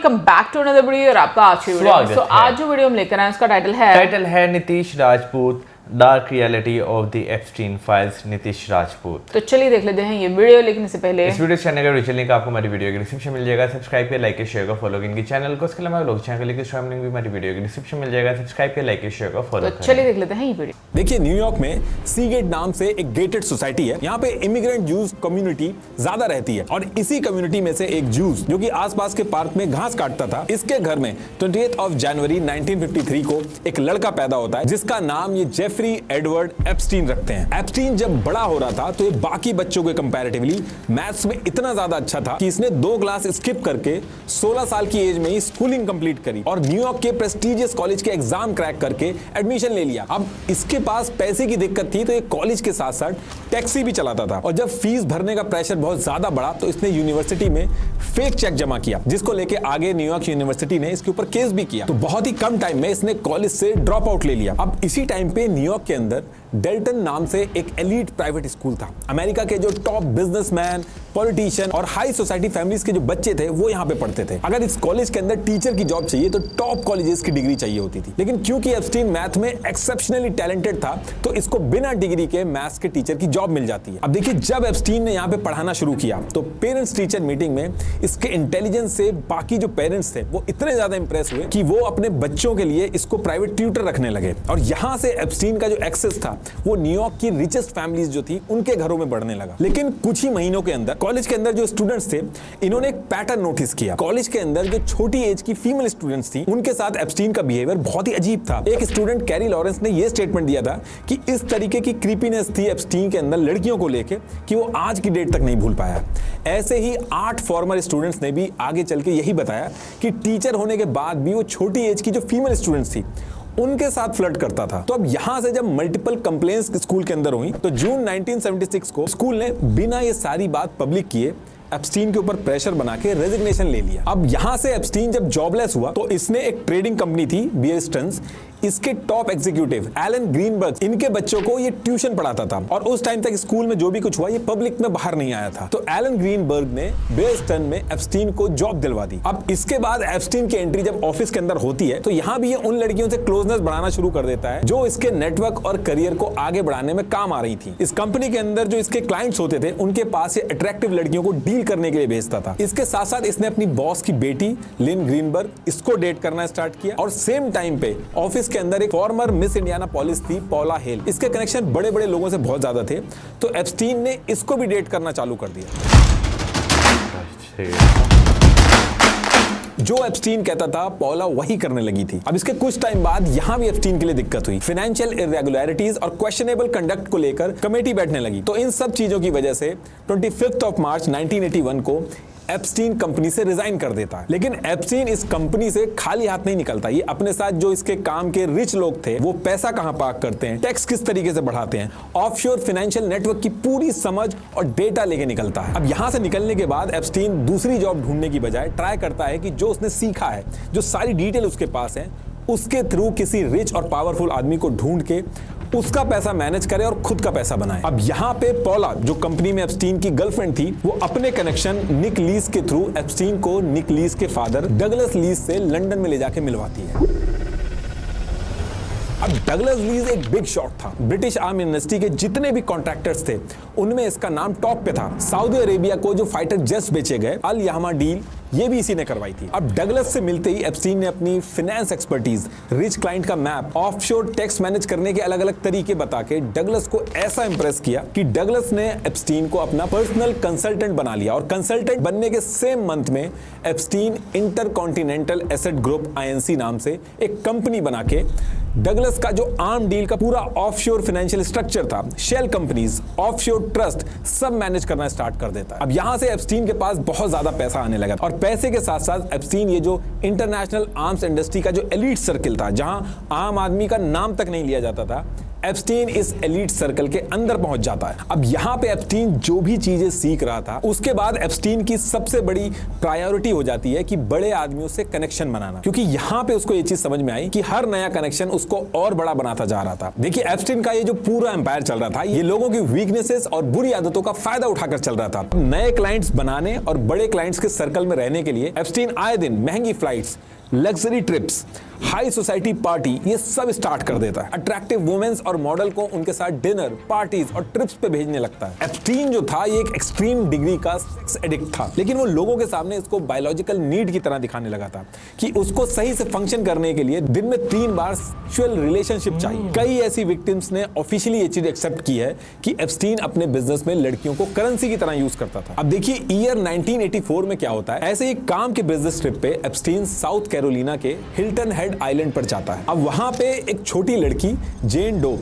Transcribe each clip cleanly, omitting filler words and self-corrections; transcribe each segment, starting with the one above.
Welcome back to another video और आपका आज की वीडियो। आज जो वीडियो हम लेकर आए उसका टाइटल है Nitish Rajput dark reality of the Epstein files. Nitish Rajput. तो चलिए देख लेते हैं ये वीडियो, लेकिन इससे पहले इस वीडियो चैनल का ओरिजिनल लिंक आपको हमारी वीडियो के डिस्क्रिप्शन मिल जाएगा। सब्सक्राइब किया, लाइक किया, शेयर का फॉलो इनकी चैनल को। इसके अलावा लोग चैनल लिंक स्ट्रीम लिंक भी हमारी वीडियो के डिस्क्रिप्शन मिल जाएगा। सब्सक्राइब किया, लाइक किया, शेयर का फॉलो। तो चलिए देख लेते हैं ये वीडियो। देखिए, न्यूयॉर्क में सीगेट नाम से एक गेटेड सोसाइटी है। यहाँ पे इमिग्रेंट जूस कम्युनिटी ज्यादा रहती है और इसी कम्युनिटी में से एक जूस जो कि आसपास के पार्क में घास काटता था, इसके घर में 28 जनवरी 1953 को एक लड़का पैदा होता है जिसका नाम ये जेफरी एडवर्ड एप्स्टीन रखते हैं। एप्स्टीन जब बड़ा हो रहा था तो ये बाकी बच्चों के कंपैरेटिवली मैथ्स में इतना ज्यादा अच्छा था कि इसने 2 क्लास स्किप करके 16 साल की एज में ही स्कूलिंग कंप्लीट करी और न्यूयॉर्क के प्रेस्टिजियस कॉलेज के एग्जाम क्रैक करके एडमिशन ले लिया। अब इसके पास पैसे की दिक्कत थी तो ये कॉलेज के साथ साथ टैक्सी भी चलाता था और जब फीस भरने का प्रेशर बहुत ज्यादा बढ़ा तो इसने यूनिवर्सिटी में फेक चेक जमा किया, जिसको लेके आगे न्यूयॉर्क यूनिवर्सिटी ने इसके ऊपर केस भी किया। तो बहुत ही कम टाइम में इसने कॉलेज से ड्रॉप आउट ले लिया। अब इसी टाइम पे न्यूयॉर्क के अंदर डेल्टन नाम से एक एलीट प्राइवेट स्कूल था। अमेरिका के जो टॉप बिजनेसमैन, पॉलिटिशियन और हाई सोसाइटी फैमिलीज के जो बच्चे थे वो यहाँ पे पढ़ते थे। अगर इस कॉलेज के अंदर टीचर की जॉब चाहिए तो टॉप कॉलेजेस की डिग्री चाहिए होती थी, लेकिन क्योंकि एप्स्टीन मैथ में एक्सेप्शनली टैलेंटेड था तो इसको बिना डिग्री के मैथ्स के टीचर की जॉब मिल जाती है। अब देखिए, जब एप्स्टीन ने यहाँ पे पढ़ाना शुरू किया तो पेरेंट्स टीचर मीटिंग में इसके इंटेलिजेंस से बाकी जो पेरेंट्स थे वो इतने ज्यादा इंप्रेस हुए कि वो अपने बच्चों के लिए इसको प्राइवेट ट्यूटर रखने लगे और यहाँ से एप्स्टीन का जो एक्सेस था वो न्यूयॉर्क की रिचेस्ट फैमिलीज जो थी उनके घरों में बढ़ने लगा। लेकिन कुछ ही महीनों के अंदर कॉलेज के अंदर जो स्टूडेंट्स थे इन्होंने एक पैटर्न नोटिस किया। कॉलेज के अंदर जो छोटी एज की फीमेल स्टूडेंट्स थी उनके साथ एप्स्टीन का बिहेवियर बहुत ही अजीब था। एक स्टूडेंट कैरी लॉरेंस ने यह स्टेटमेंट दिया था कि इस तरीके की क्रीपीनेस थी एप्स्टीन के अंदर लड़कियों को लेकर कि वो आज की डेट तक नहीं भूल पाया। ऐसे ही 8 फॉर्मर स्टूडेंट्स ने भी आगे चल के यही बताया कि टीचर होने के बाद भी वो छोटी एज की जो फीमेल स्टूडेंट्स थी उनके साथ फ्लर्ट करता था। तो अब यहां से जब मल्टीपल कंप्लेंट्स स्कूल के अंदर हुई तो जून 1976 को स्कूल ने बिना ये सारी बात पब्लिक किए एप्स्टीन के ऊपर प्रेशर बना के रेजिग्नेशन ले लिया। अब यहां से एप्स्टीन जब जॉबलेस हुआ तो इसने एक ट्रेडिंग कंपनी थी बियर स्टन्स, इसके टॉप एग्जीक्यूटिव एलन ग्रीनबर्ग इनके बच्चों को ये ट्यूशन पढ़ाता था और उस टाइम तक स्कूल में जो भी कुछ हुआ ये पब्लिक में बाहर नहीं आया था। तो एलन ग्रीनबर्ग ने बियर स्टन में एप्स्टीन को जॉब दिलवा दी। अब इसके बाद एप्स्टीन की एंट्री जब ऑफिस के अंदर होती है तो यहाँ भी ये उन लड़कियों से क्लोजनेस बढ़ाना शुरू कर देता है जो इसके नेटवर्क और करियर को आगे बढ़ाने में काम आ रही थी। इस कंपनी के अंदर जो इसके क्लाइंट्स होते थे उनके पास ये अट्रैक्टिव लड़कियों को डील करने के लिए भेजता था। इसके साथ साथ इसने अपनी बॉस की बेटी लिन ग्रीनबर्ग इसको डेट करना स्टार्ट किया और सेम टाइम पे ऑफिस के अंदर एक फॉर्मर मिस इंडियाना पॉलिस थी पॉला हेल, इसके कनेक्शन बड़े बड़े लोगों से बहुत ज्यादा थे तो एप्स्टीन ने इसको भी डेट करना चालू कर दिया। जो एप्स्टीन कहता था पॉला वही करने लगी थी। अब इसके कुछ टाइम बाद यहां भी एप्स्टीन के लिए दिक्कत हुई। फाइनेंशियल इरेगुलरिटीज और क्वेश्चनेबल कंडक्ट को लेकर कमेटी बैठने लगी। तो इन सब चीजों की वजह से 25 मार्च 1981 को एप्स्टीन कंपनी से रिजाइन कर देता है। लेकिन एप्स्टीन इस कंपनी से खाली हाथ नहीं निकलता। ये अपने साथ जो इसके काम के रिच लोग थे वो पैसा कहां पार्क करते हैं, टैक्स किस तरीके से बढ़ाते हैं, ऑफशोर फाइनेंशियल नेटवर्क की पूरी समझ और डेटा लेके निकलता है। अब यहां से निकलने के बाद एप्स्टीन दूसरी जॉब ढूंढने की बजाय ट्राई करता है कि जो उसने सीखा है, जो सारी डिटेल उसके पास है, उसके थ्रू किसी रिच और पावरफुल आदमी को ढूंढ के उसका पैसा मैनेज करे और खुद का पैसा बनाए। अब यहाँ पे पॉला जो कंपनी में एप्स्टीन की गर्लफ्रेंड थी वो अपने कनेक्शन निक लीस के थ्रू एप्स्टीन को निक लीस के फादर डगलस लीस से लंदन में ले जाके मिलवाती है। अब डगलस लीज एक बिग शॉट था। ब्रिटिश आर्मी इंडस्ट्री के जितने भी कॉन्ट्रैक्टर्स थे उनमें इसका नाम टॉप पे था। सऊदी अरेबिया को जो फाइटर जेट्स बेचे गए अल यामा डील ये भी इसी ने करवाई थी। अब डगलस से मिलते ही एप्स्टीन ने अपनी फाइनेंस एक्सपर्टीज, रिच क्लाइंट का मैप, ऑफशोर टैक्स मैनेज करने के अलग अलग तरीके बता के डगलस को ऐसा इंप्रेस किया कि डगलस ने एप्स्टीन को अपना पर्सनल कंसल्टेंट बना लिया और कंसल्टेंट बनने के सेम मंथ में Epstein intercontinental asset group INC नाम से एक कंपनी बना के डगलस का जो आर्म डील का पूरा ऑफशोर फाइनेंशियल स्ट्रक्चर था, शेल कंपनीज, ऑफशोर ट्रस्ट सब मैनेज करना स्टार्ट कर देता है। अब यहां से एप्स्टीन के पास बहुत ज्यादा पैसा आने लगा और पैसे के साथ साथ एप्स्टीन ये जो इंटरनेशनल आर्म्स इंडस्ट्री का जो एलीट सर्किल था जहां आम आदमी का नाम तक नहीं लिया जाता था, एप्स्टीन इस एलीट सर्कल के अंदर पहुंच जाता है। अब यहाँ पे एप्स्टीन जो भी चीजें सीख रहा था, उसके बाद एप्स्टीन की सबसे बड़ी प्रायोरिटी हो जाती है कि बड़े आदमियों से कनेक्शन बनाना, क्योंकि यहाँ पे उसको ये चीज समझ में आई कि हर नया कनेक्शन उसको और बड़ा बनाता जा रहा था। देखिए, एप्स्टीन का ये जो पूरा एम्पायर चल रहा था, ये लोगों की वीकनेसेस और बुरी आदतों का फायदा उठाकर चल रहा था। नए क्लाइंट्स बनाने और बड़े क्लाइंट्स के सर्कल में रहने के लिए एप्स्टीन आए दिन महंगी flights, luxury trips, high society party, ये सब स्टार्ट कर देता है। अट्रैक्टिव वुमेन्स और मॉडल को उनके साथ डिनर, पार्टीज और ट्रिप्स पे भेजने लगता है। एप्स्टीन जो था, ये एक एक्सट्रीम डिग्री का सेक्स एडिक्ट था, लेकिन वो लोगों के सामने इसको बायोलॉजिकल नीड की तरह दिखाने लगा था कि उसको सही से फंक्शन करने के लिए दिन में 3 बार सेक्सुअल रिलेशनशिप चाहिए। कई ऐसी विक्टिम्स ने ऑफिशियली ये चीज एक्सेप्ट की है कि एप्स्टीन अपने बिजनेस में लड़कियों को करेंसी की तरह यूज करता था। अब देखिए, ईयर 1984 में क्या होता है। ऐसे ही काम के बिजनेस ट्रिप पे एप्स्टीन साउथ कैरोलिना के हिल्टन हेड आइलैंड पर जाता है। अब वहां पे एक छोटी लड़की जेन डो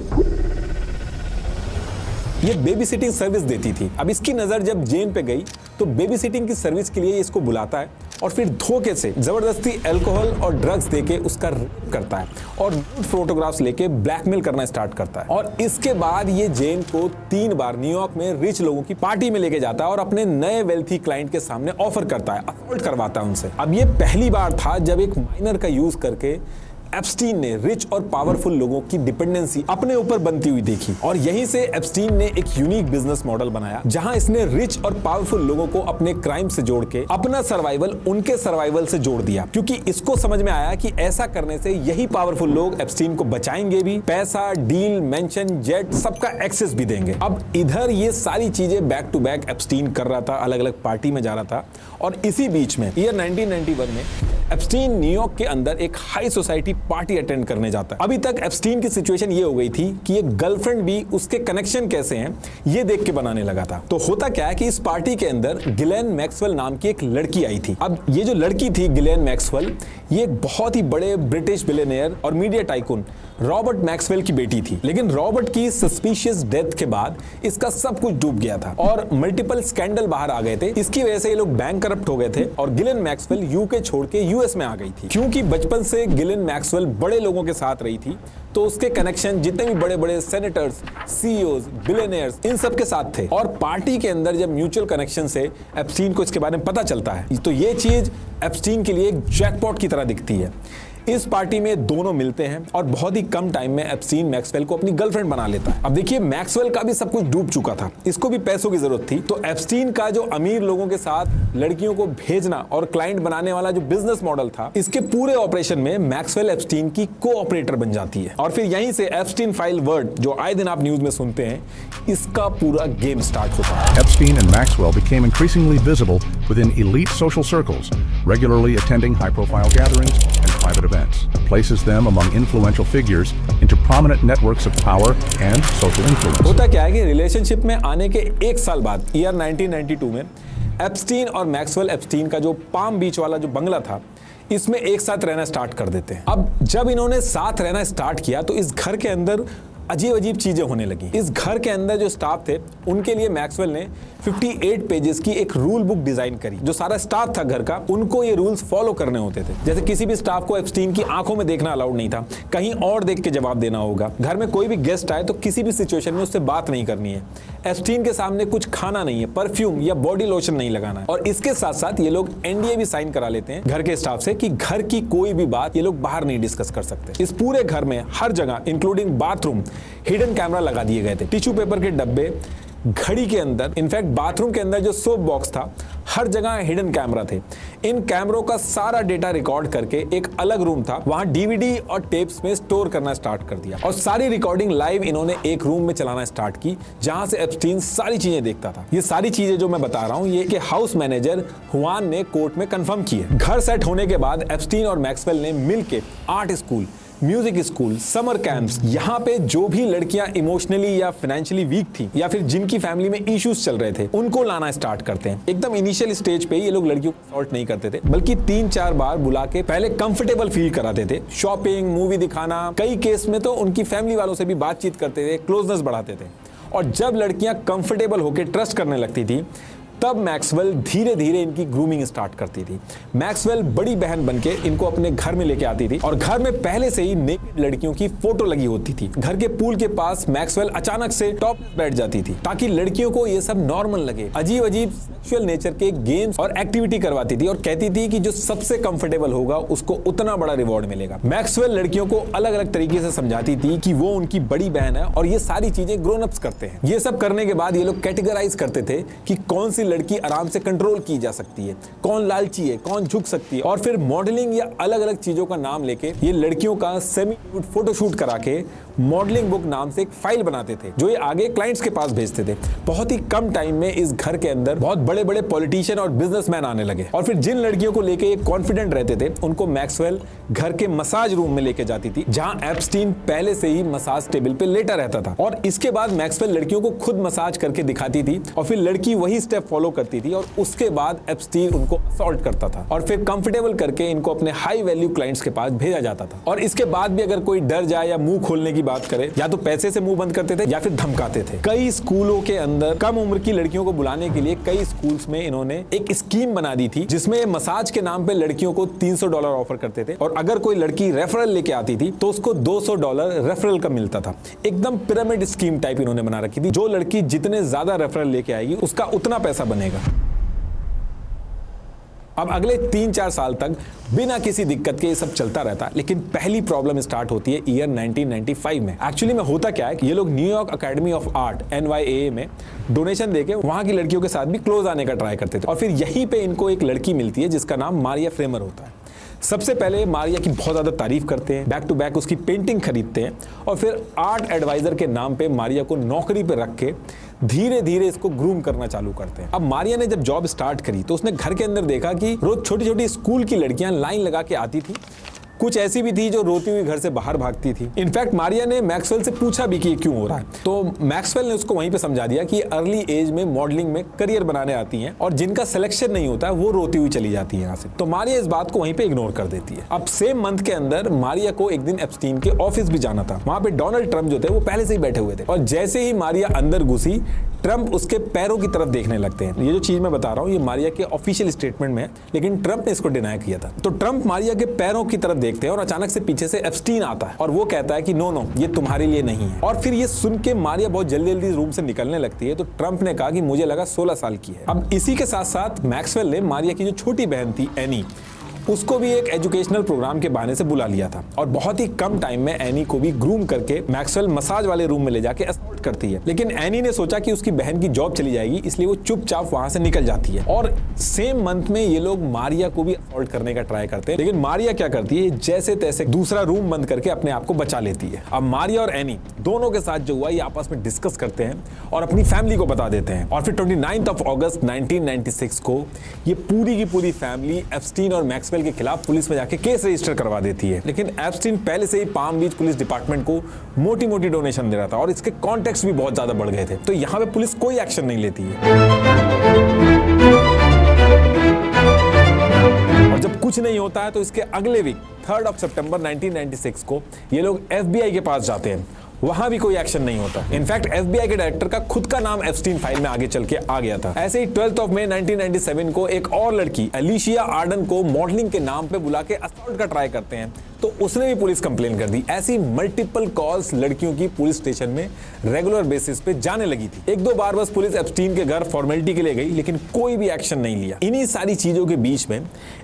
ये बेबी सिटिंग सर्विस देती थी। अब इसकी नजर जब जेन पे गई तो बेबी सिटिंग की सर्विस के लिए इसको बुलाता है और फिर धोखे से जबरदस्ती अल्कोहल और ड्रग्स देके उसका रेप करता है और फोटोग्राफ्स लेके ब्लैकमेल करना स्टार्ट करता है। और इसके बाद ये जेन को 3 बार न्यूयॉर्क में रिच लोगों की पार्टी में लेके जाता है और अपने नए वेल्थी क्लाइंट के सामने ऑफर करता है, असॉल्ट करवाता है उनसे। अब ये पहली बार था जब एक माइनर का यूज करके एप्स्टीन ने रिच और पावरफुल लोगों की डिपेंडेंसी अपने ऊपर बनती हुई देखी। और यहीं से एप्स्टीन ने एक यूनिक बिजनेस मॉडल बनाया, जहां इसने रिच और पावरफुल लोगों को अपने क्राइम से जोड़ के अपना सर्वाइवल उनके सर्वाइवल से जोड़ दिया, क्योंकि इसको समझ में आया कि ऐसा करने से यही पावरफुल लोग एप्स्टीन को बचाएंगे भी, पैसा, डील, मेंशन, जेट, सबका एक्सेस भी देंगे। अब इधर ये सारी चीजें बैक टू बैक एप्स्टीन कर रहा था, अलग अलग पार्टी में जा रहा था। और इसी बीच में ईयर 1991 में एप्स्टीन न्यूयॉर्क के अंदर एक हाई सोसाइटी पार्टी अटेंड करने जाता है। अभी तक एप्स्टीन की सिचुएशन ये हो गई थी कि एक गर्लफ्रेंड भी उसके कनेक्शन कैसे हैं ये देख के बनाने लगा था। तो होता क्या है कि इस पार्टी के अंदर गिलेन मैक्सवेल नाम की एक लड़की आई थी। अब ये जो लड़की थी गिलेन मैक्सवेल, ये एक बहुत ही बड़े ब्रिटिश बिलियनियर और मीडिया टाइकून रॉबर्ट मैक्सवेल की बेटी थी। लेकिन रॉबर्ट की सस्पिशियस डेथ के बाद इसका सब कुछ डूब गया था और मल्टीपल स्कैंडल बाहर आ गए थे। इसकी वजह से ये लोग बैंक करप्ट हो गए थे और गिलेन मैक्सवेल यूके छोड़ के यूएस में आ गई थी। क्योंकि बचपन से गिलेन मैक्सवेल बड़े लोगों के साथ रही थी, तो उसके कनेक्शन जितने भी बड़े बड़े सेनेटर्स, सीईओज, बिलियनियर्स, इन सब के साथ थे। और पार्टी के अंदर जब म्यूचुअल कनेक्शन से एप्स्टीन को इसके बारे में पता चलता है, तो ये चीज एप्स्टीन के लिए एक जैकपॉट की तरह दिखती है। इस पार्टी में दोनों मिलते हैं और बहुत ही कम टाइम में एप्स्टीन मैक्सवेल को अपनी गर्लफ्रेंड बना लेता है। अब देखिए, मैक्सवेल का भी सब कुछ डूब चुका था, इसको भी पैसों की जरूरत थी। तो एप्स्टीन का जो अमीर लोगों के साथ लड़कियों को भेजना और क्लाइंट बनाने वाला जो बिजनेस मॉडल था, इसके पूरे ऑपरेशन में मैक्सवेल एप्स्टीन की कोऑपरेटर बन जाती है। और फिर यहीं से एप्स्टीन फाइल वर्ड, जो आए दिन आप न्यूज में सुनते हैं, इसका पूरा गेम स्टार्ट होता है। Epstein and Maxwell became increasingly visible within elite social circles, regularly attending high-profile gatherings and private events, places them among influential figures into prominent networks of power and social influence. होता क्या है कि relationship में आने के 1 साल बाद year 1992 में एप्स्टीन और मैक्सवेल एप्स्टीन का जो पाम बीच वाला जो बंगला था, इसमें एक साथ रहना स्टार्ट कर देते हैं। अब जब इन्होंने साथ रहना स्टार्ट किया तो इस घर के अंदर अजीब अजीब चीजें होने लगी। इस घर के अंदर जो स्टाफ थे, उनके लिए मैक्सवेल ने 58 पेजेस की एक रूल बुक डिजाइन करी। जो सारा स्टाफ था घर का, उनको ये रूल्स फॉलो करने होते थे। जैसे किसी भी स्टाफ को एप्स्टीन की आंखों में देखना अलाउड नहीं था, कहीं और देख के जवाब देना होगा। घर में कोई भी गेस्ट आए तो किसी भी सिचुएशन में उससे बात नहीं करनी है। एप्स्टीन के सामने कुछ खाना नहीं है, परफ्यूम या बॉडी लोशन नहीं लगाना है। और इसके साथ साथ ये लोग एनडीए भी साइन करा लेते हैं घर के स्टाफ से कि घर की कोई भी बात ये लोग बाहर नहीं डिस्कस कर सकते। इस पूरे घर में हर जगह इंक्लूडिंग बाथरूम हिडन कैमरा लगा दिए गए थे। टिश्यू पेपर के डब्बे, घड़ी के अंदर, इनफैक्ट बाथरूम के अंदर जो सोप बॉक्स था, हर जगह हिडन कैमरा थे। इन कैमरों का सारा डेटा रिकॉर्ड करके एक अलग रूम था, वहां डीवीडी और टेप्स में स्टोर करना स्टार्ट कर दिया। और सारी रिकॉर्डिंग लाइव इन्होंने एक रूम में चलाना स्टार्ट की, जहां से एप्स्टीन सारी चीजें देखता था। ये सारी चीजें जो मैं बता रहा हूं, ये कि हाउस मैनेजर हुआन ने कोर्ट में कंफर्म की है। घर सेट होने के बाद एप्स्टीन और मैक्सवेल ने मिलकर art school, music school, summer camps, यहाँ पे जो भी लड़कियां इमोशनली या फाइनेंशियली वीक थी या फिर जिनकी फैमिली में इश्यूज चल रहे थे, उनको लाना स्टार्ट करते हैं। एकदम इनिशियल स्टेज पे ये लोग लड़कियों को असॉल्ट नहीं करते थे, बल्कि 3-4 बार बुला के पहले कंफर्टेबल फील कराते थे। शॉपिंग, मूवी दिखाना, कई केस में तो उनकी फैमिली वालों से भी बातचीत करते थे, क्लोजनेस बढ़ाते थे। और जब लड़कियां कंफर्टेबल होकर ट्रस्ट करने लगती थी, तब मैक्सवेल धीरे धीरे इनकी ग्रूमिंग स्टार्ट करती थी। मैक्सवेल बड़ी बहन बनके इनको अपने घर में लेके आती थी और घर में पहले से ही नेकेड लड़कियों की फोटो लगी होती थी। घर के पूल के पास मैक्सवेल अचानक से टॉप बैठ जाती थी ताकि लड़कियों को ये सब नॉर्मल लगे। अजीब अजीब सेक्सुअल नेचर के गेम्स और एक्टिविटी करवाती थी और कहती थी कि जो सबसे कंफर्टेबल होगा उसको उतना बड़ा रिवॉर्ड मिलेगा। मैक्सवेल लड़कियों को अलग अलग तरीके से समझाती थी कि वो उनकी बड़ी बहन है और ये सारी चीजें ग्रोन अप्स करते हैं। ये सब करने के बाद ये लोग कैटेगराइज करते थे कि कौन सी लड़की आराम से कंट्रोल की जा सकती है, कौन लालची है, कौन झुक सकती है, और फिर मॉडलिंग या अलग अलग चीजों का नाम लेके ये लड़कियों का सेमी न्यूड फोटोशूट करा के मॉडलिंग बुक नाम से एक फाइल बनाते थे जो ये आगे क्लाइंट्स के पास भेजते थे। बहुत ही कम टाइम में इस घर के अंदर बहुत बड़े बड़े पॉलिटिशियन और बिजनेसमैन आने लगे और फिर जिन लड़कियों को लेके ये कॉन्फिडेंट रहते थे उनको मैक्सवेल घर के मसाज रूम में लेके जाती थी जहां एप्स्टीन पहले से ही मसाज टेबल पे लेटा रहता था और इसके बाद मैक्सवेल लड़कियों को खुद मसाज करके दिखाती थी और फिर लड़की वही स्टेप फॉलो करती थी और उसके बाद एप्स्टीन उनको असॉल्ट करता था और फिर कंफर्टेबल करके इनको अपने हाई वैल्यू क्लाइंट्स के पास भेजा जाता था। और इसके बाद भी अगर कोई डर जाए या मुंह खोलने की बात करे या तो पैसे से मुंह बंद करते थे या फिर धमकाते थे। कई स्कूलों के अंदर कम उम्र की लड़कियों को बुलाने के लिए कई स्कूल्स में इन्होंने एक स्कीम बना दी थी जिसमें मसाज के नाम पे लड़कियों को $300 ऑफर करते थे और अगर कोई लड़की रेफरल लेके आती थी तो उसको $200 रेफरल का मिलता था। एकदम पिरामिड स्कीम टाइप इन्होंने बना रखी थी। जो लड़की जितने ज्यादा रेफरल लेके आएगी उसका उतना पैसा बनेगा। अब अगले 3-4 साल तक बिना किसी दिक्कत के ये सब चलता रहता, लेकिन पहली प्रॉब्लम स्टार्ट होती है ईयर 1995 में। एक्चुअली में होता क्या है कि ये लोग New York academy of art NYAA में डोनेशन देके वहां की लड़कियों के साथ भी क्लोज आने का ट्राई करते थे और फिर यहीं पे इनको एक लड़की मिलती है जिसका नाम मारिया फ्रेमर होता है। सबसे पहले मारिया की बहुत ज्यादा तारीफ करते हैं, बैक टू बैक उसकी पेंटिंग खरीदते हैं और फिर आर्ट एडवाइजर के नाम पे मारिया को नौकरी पे रख के धीरे धीरे इसको ग्रूम करना चालू करते हैं। अब मारिया ने जब जॉब स्टार्ट करी तो उसने घर के अंदर देखा कि रोज छोटी छोटी स्कूल की लड़कियां लाइन लगा के आती थी, कुछ ऐसी भी थी जो रोती हुई घर से बाहर भागती थी। इनफैक्ट मारिया ने मैक्सवेल से पूछा भी कि क्यों हो रहा है, तो मैक्सवेल ने उसको वहीं पे समझा दिया कि अर्ली एज में मॉडलिंग में करियर बनाने आती हैं और जिनका सिलेक्शन नहीं होता है वो रोती हुई चली जाती है यहाँ से। तो मारिया इस बात को वहीं पे इग्नोर कर देती है। अब सेम मंथ के अंदर मारिया को एक दिन एप्स्टीन के ऑफिस भी जाना था। वहां पे डोनाल्ड ट्रंप जो थे वो पहले से ही बैठे हुए थे और जैसे ही मारिया अंदर घुसी ट्रंप उसके पैरों की तरफ देखने लगते हैं। ये जो चीज मैं बता रहा हूँ ये मारिया के ऑफिशियल स्टेटमेंट में है, लेकिन ट्रंप ने इसको डिनाई किया था। तो ट्रंप मारिया के पैरों की तरफ देखते हैं और अचानक से पीछे से एप्स्टीन आता है और वो कहता है कि नो ये तुम्हारे लिए नहीं है। और फिर ये सुन के मारिया बहुत जल्दी जल्दी रूम से निकलने लगती है। तो ट्रंप ने कहा कि मुझे लगा 16 साल की है। अब इसी के साथ साथ मैक्सवेल ने मारिया की जो छोटी बहन थी एनी, उसको भी एक एजुकेशनल प्रोग्राम के बहाने से बुला लिया था और बहुत ही कम टाइम में एनी को भी ग्रूम करके मैक्सवेल मसाज वाले रूम में ले जाके असॉल्ट करती है। लेकिन एनी ने सोचा कि उसकी बहन की जॉब चली जाएगी, इसलिए वो चुपचाप वहां से निकल जाती है और सेम मंथ में ये लोग मारिया को भी असॉल्ट करने का ट्राई करते हैं। लेकिन मारिया क्या करती है, जैसे तैसे दूसरा रूम बंद करके अपने आप को बचा लेती है। अब मारिया और एनी दोनों के साथ जो हुआ ये आपस में डिस्कस करते हैं और अपनी फैमिली को बता देते हैं और फिर 29 अगस्त 1996 को ये पूरी की पूरी फैमिली एप्स्टीन और मैक्सवेल के खिलाफ पुलिस में जाके केस रजिस्टर करवा देती है। लेकिन एप्स्टीन पहले से ही पाम बीच पुलिस डिपार्टमेंट को मोटी मोटी डोनेशन दे रहा था और इसके कॉन्टेक्स्ट भी बहुत ज्यादा बढ़ गए थे, तो यहां पे पुलिस कोई एक्शन नहीं लेती है। और जब कुछ नहीं होता है तो इसके अगले वीक 3 सितंबर 1996 को ये लोग FBI के पास जाते हैं, वहां भी कोई एक्शन नहीं होता। इनफैक्ट FBI के डायरेक्टर का खुद का नाम एप्स्टीन फाइल में आगे चल के आ गया था। ऐसे ही 12 मई 1997 को एक और लड़की एलिशिया आर्डन को मॉडलिंग के नाम पे बुला के असॉल्ट का ट्राई करते हैं, तो उसने भी पुलिस कंप्लेन कर दी। ऐसी मल्टीपल कॉल्स लड़कियों की पुलिस स्टेशन में रेगुलर बेसिस पे जाने लगी थी। 1-2 बार बस पुलिस एप्स्टीन के घर फॉर्मेलिटी के लिए गई, लेकिन कोई भी एक्शन नहीं लिया। इन्हीं सारी चीजों के बीच में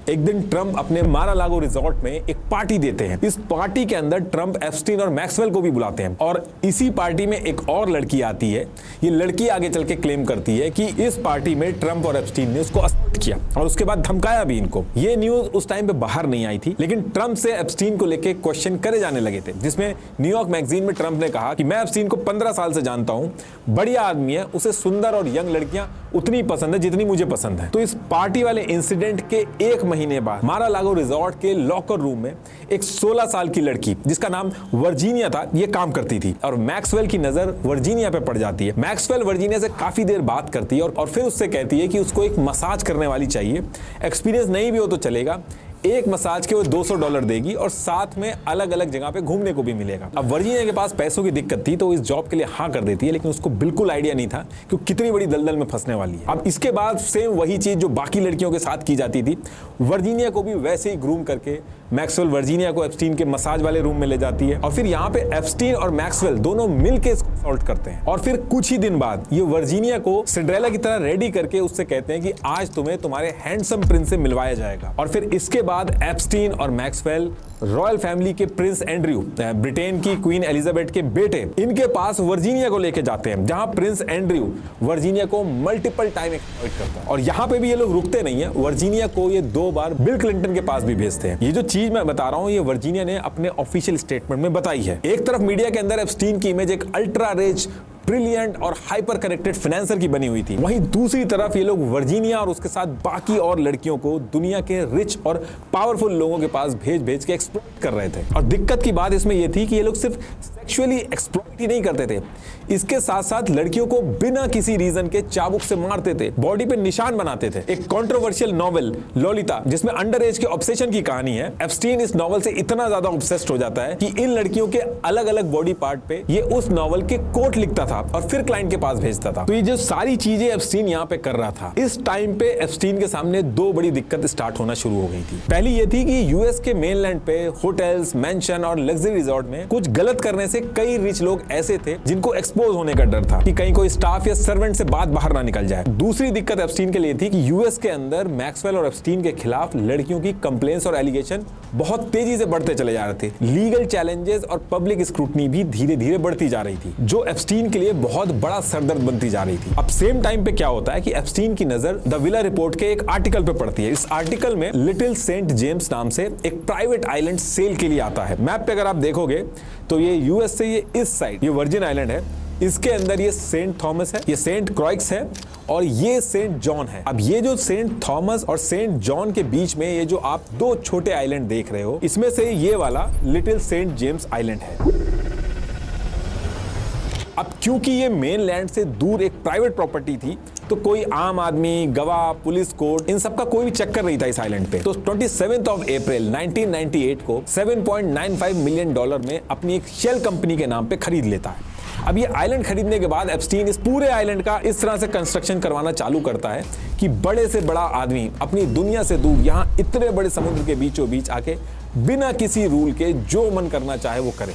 एक दिन ट्रंप अपने मारा-लागो रिजॉर्ट में एक पार्टी देते हैं। इस पार्टी के अंदर ट्रंप एप्स्टीन और मैक्सवेल को भी बुलाते हैं और इसी पार्टी में एक और लड़की आती है। ये लड़की आगे चल के क्लेम करती है कि इस पार्टी में ट्रंप और एप्स्टीन ने उसको असॉल्ट किया और उसके बाद धमकाया भी इनको। ये न्यूज उस टाइम पे बाहर नहीं आई थी, लेकिन ट्रंप से एप्स्टीन को लेके क्वेश्चन करे जाने लगे थे, जिसमें न्यूयॉर्क मैगजीन में ट्रंप ने कहा कि मैं एप्स्टीन को 15 साल से जानता हूं, बढ़िया आदमी है, उसे सुंदर और यंग लड़कियां उतनी पसंद है जितनी मुझे पसंद है। तो इस पार्टी वाले इंसिडेंट के 1 महीने बाद मारा-लागो रिजॉर्ट के लॉकर रूम में एक 16 साल की लड़की जिसका नाम वर्जीनिया था ये काम करती थी और मैक्सवेल की नजर वर्जीनिया पे पड़ जाती है। मैक्सवेल वर्जीनिया से काफी देर बात करती है और फिर उससे कहती है कि उसको एक मसाज करने वाली चाहिए, एक्सपीरियंस नहीं भी हो तो चलेगा, एक मसाज के वो $200 देगी और साथ में अलग अलग जगह पे घूमने को भी मिलेगा। अब वर्जीनिया के पास पैसों की दिक्कत थी तो इस जॉब के लिए हाँ कर देती है, लेकिन उसको बिल्कुल आइडिया नहीं था कि वो कितनी बड़ी दलदल में फंसने वाली है। अब इसके बाद सेम वही चीज जो बाकी लड़कियों के साथ की जाती थी, वर्जीनिया को भी वैसे ही ग्रूम करके मैक्सवेल वर्जीनिया को एप्स्टीन के मसाज वाले रूम में ले जाती है और फिर यहाँ पे एप्स्टीन और मैक्सवेल दोनों मिलके इसको असॉल्ट करते हैं। और फिर कुछ ही दिन बाद ये वर्जीनिया को सिंड्रेला की तरह रेडी करके उससे कहते हैं कि आज तुम्हें तुम्हारे हैंडसम प्रिंस से मिलवाया जाएगा। और फिर इसके बाद एप्स्टीन और मैक्सवेल रॉयल फैमिली के प्रिंस एंड्रयू, ब्रिटेन की क्वीन एलिजाबेथ के बेटे, इनके पास वर्जीनिया को लेके जाते हैं, जहां प्रिंस एंड्रयू वर्जीनिया को मल्टीपल टाइम एक्सप्लॉइट करता है। और यहां पे भी ये लोग रुकते नहीं है, वर्जीनिया को ये 2 बार बिल क्लिंटन के पास भी भेजते हैं। ये जो चीज मैं बता रहा हूं ये वर्जीनिया ने अपने ऑफिशियल स्टेटमेंट में बताई है। एक तरफ मीडिया के अंदर एप्स्टीन की इमेज एक अल्ट्रा रिच, ब्रिलियंट और हाइपर कनेक्टेड फाइनेंसर की बनी हुई थी, वहीं दूसरी तरफ ये लोग वर्जीनिया और उसके साथ बाकी और लड़कियों को दुनिया के रिच और पावरफुल लोगों के पास भेज भेज के एक्सप्लॉइट कर रहे थे। और दिक्कत की बात इसमें यह थी कि ये लोग सिर्फ सेक्सुअली एक्सप्लॉइट ही नहीं करते थे, इसके साथ साथ लड़कियों को बिना किसी रीजन के चाबुक से मारते थे, बॉडी पे निशान बनाते थे। एक कंट्रोवर्शियल नॉवेल लोलिता, जिसमें अंडर एज के ऑब्सेशन की कहानी है, एप्स्टीन इस नॉवेल से इतना ज्यादा ऑब्सेस्ड हो जाता है कि इन लड़कियों के अलग अलग बॉडी पार्ट पे ये उस नॉवेल के कोट लिखता था और फिर क्लाइंट के पास भेजता था। तो ये जो सारी चीजें एप्स्टीन यहाँ पे कर रहा था, इस टाइम पे एप्स्टीन के सामने 2 बड़ी दिक्कत स्टार्ट होना शुरू हो गई थी। पहली ये थी कि यूएस के मेनलैंड पे होटल्स, मेंशन और लग्जरी रिजॉर्ट में कुछ गलत करने से कई रिच लोग ऐसे थे जिनको एक्सपोज होने का डर था कि कहीं कोई स्टाफ या सर्वेंट से बात बाहर ना निकल जाए। दूसरी दिक्कत एप्स्टीन के लिए थी कि यूएस के अंदर मैक्सवेल और एप्स्टीन के खिलाफ लड़कियों की कंप्लेंट्स और एलिगेशन बहुत तेजी से बढ़ते चले जा रहे थे। लीगल चैलेंजेस और पब्लिक स्क्रूटनी भी धीरे धीरे बढ़ती जा रही थी, जो एप्स्टीन के लिए बहुत बड़ा सरदर्द बनती जा रही थी। अब सेम टाइम पे क्या होता है कि एप्स्टीन की नजर द विला रिपोर्ट के एक आर्टिकल पे पड़ती है। इस आर्टिकल में लिटिल सेंट जेम्स नाम से एक प्राइवेट आइलैंड सेल के लिए आता है। मैप पे अगर आप देखोगे तो ये यूएस से ये इस साइड ये वर्जिन आइलैंड है, इसके अंदर ये सेंट थॉमस है, ये सेंट क्रॉइक्स है और ये सेंट जॉन है। अब ये जो सेंट थॉमस और सेंट जॉन के बीच में ये जो आप 2 छोटे आइलैंड देख रहे हो, इसमें से ये वाला लिटिल सेंट जेम्स आइलैंड है। अब क्योंकि ये मेनलैंड से दूर एक प्राइवेट प्रॉपर्टी थी, तो कोई आम आदमी, गवाह, पुलिस कोर्ट, इन सबका कोई भी चक्कर नहीं था इस आइलैंड पे। तो 27 अप्रैल 1998 को $7.95 मिलियन में अपनी एक शेल कंपनी के नाम पे खरीद लेता है। अब ये आइलैंड खरीदने के बाद एप्स्टीन इस पूरे आइलैंड का इस तरह से कंस्ट्रक्शन करवाना चालू करता है कि बड़े से बड़ा आदमी अपनी दुनिया से दूर यहाँ इतने बड़े समुद्र के बीचों बीच आके बिना किसी रूल के जो मन करना चाहे वो करे।